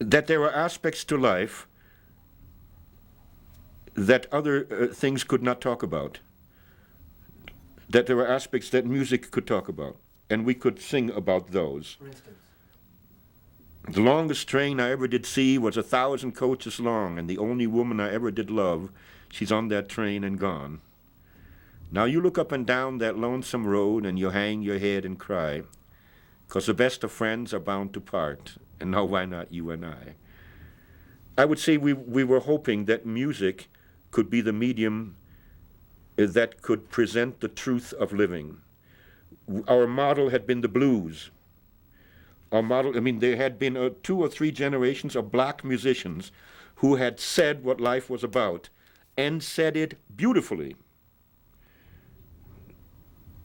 that there are aspects to life that other things could not talk about, that there were aspects that music could talk about, and we could sing about those. For instance? The longest train I ever did see was 1,000 coaches long, and the only woman I ever did love, she's on that train and gone. Now you look up and down that lonesome road, and you hang your head and cry, 'cause the best of friends are bound to part, and now why not you and I? I would say we were hoping that music could be the medium that could present the truth of living. Our model had been the blues. Our model, there had been 2 or 3 generations of black musicians who had said what life was about and said it beautifully.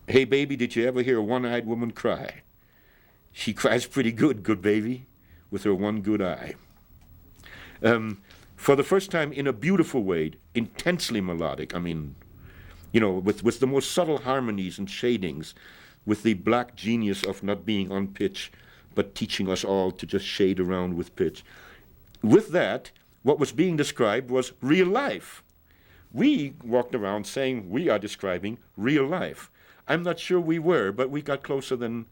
Hey baby, did you ever hear a one-eyed woman cry? She cries pretty good, good baby, with her one good eye. For the first time in a beautiful way, intensely melodic, with the most subtle harmonies and shadings, with the black genius of not being on pitch, but teaching us all to just shade around with pitch. With that, what was being described was real life. We walked around saying we are describing real life. I'm not sure we were, but we got closer than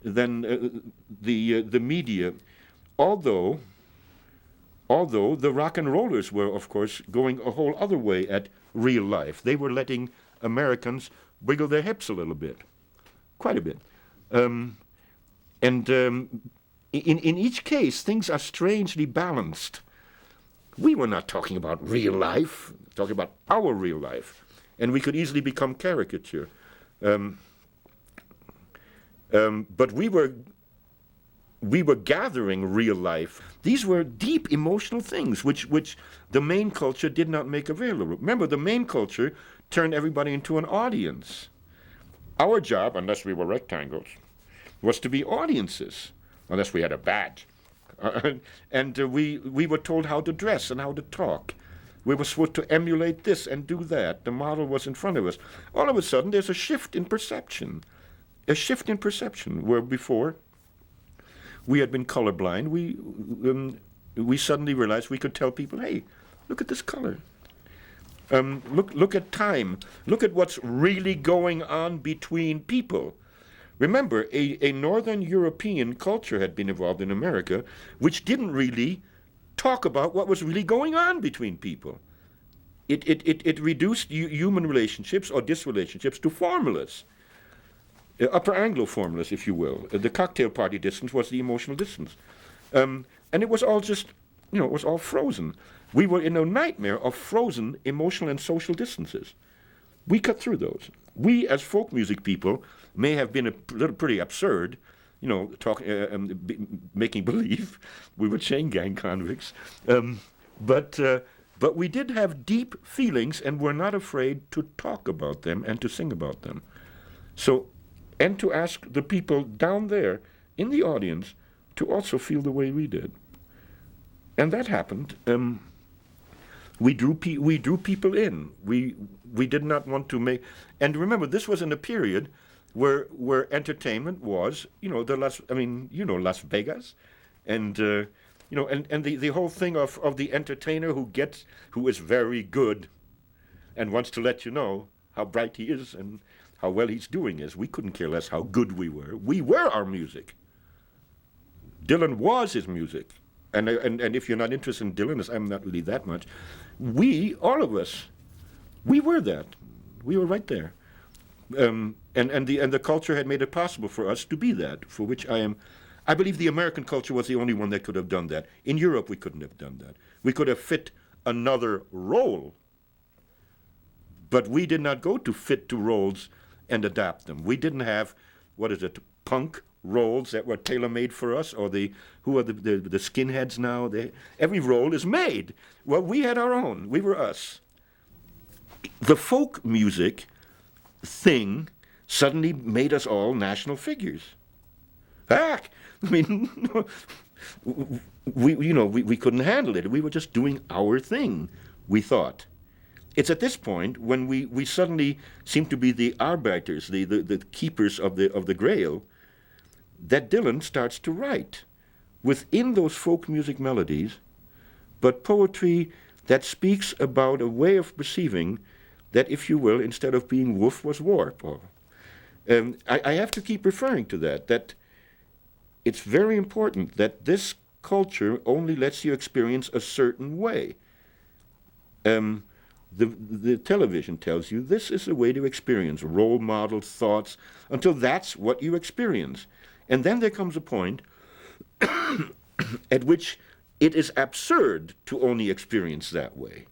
the media. Although the rock and rollers were, of course, going a whole other way at real life. They were letting Americans wiggle their hips a little bit, quite a bit. In each case, things are strangely balanced. We were not talking about real life, talking about our real life, and we could easily become caricature. But we were gathering real life. These were deep emotional things which the main culture did not make available. Remember, the main culture turned everybody into an audience. Our job, unless we were rectangles, was to be audiences, unless we had a badge. And we were told how to dress and how to talk. We were supposed to emulate this and do that. The model was in front of us. All of a sudden, there's a shift in perception. A shift in perception, where before we had been colorblind. We suddenly realized we could tell people, hey, look at this color. Look at time. Look at what's really going on between people. Remember, a Northern European culture had been evolved in America, which didn't really talk about what was really going on between people. It reduced human relationships or disrelationships to formulas. Upper Anglo formulas, if you will. The cocktail party distance was the emotional distance. And it was all just, it was all frozen. We were in a nightmare of frozen emotional and social distances. We cut through those. We, as folk music people, may have been a little pretty absurd, making believe we were chain gang convicts. But we did have deep feelings and were not afraid to talk about them and to sing about them. And to ask the people down there in the audience to also feel the way we did. And that happened. We drew people in. We did not want to make... And remember, this was in a period where entertainment was, Las Vegas, and the whole thing of the entertainer who is very good and wants to let you know how bright he is and how well he's doing is. We couldn't care less how good we were. We were our music. Dylan was his music. And if you're not interested in Dylan, as I'm not really that much, all of us, we were that. We were right there. And the culture had made it possible for us to be that, for which I believe the American culture was the only one that could have done that. In Europe, we couldn't have done that. We could have fit another role, but we did not go to fit to roles and adapt them. We didn't have, punk roles that were tailor-made for us, or who are the skinheads now? Every role is made. Well, we had our own. We were us. The folk music thing suddenly made us all national figures. We couldn't handle it. We were just doing our thing, we thought. It's at this point when we suddenly seem to be the arbiters, the keepers of the Grail, that Dylan starts to write within those folk music melodies, but poetry that speaks about a way of perceiving that, if you will, instead of being woof, was warp. Or, I have to keep referring to that it's very important that this culture only lets you experience a certain way. The television tells you this is a way to experience role models, thoughts, until that's what you experience. And then there comes a point at which it is absurd to only experience that way.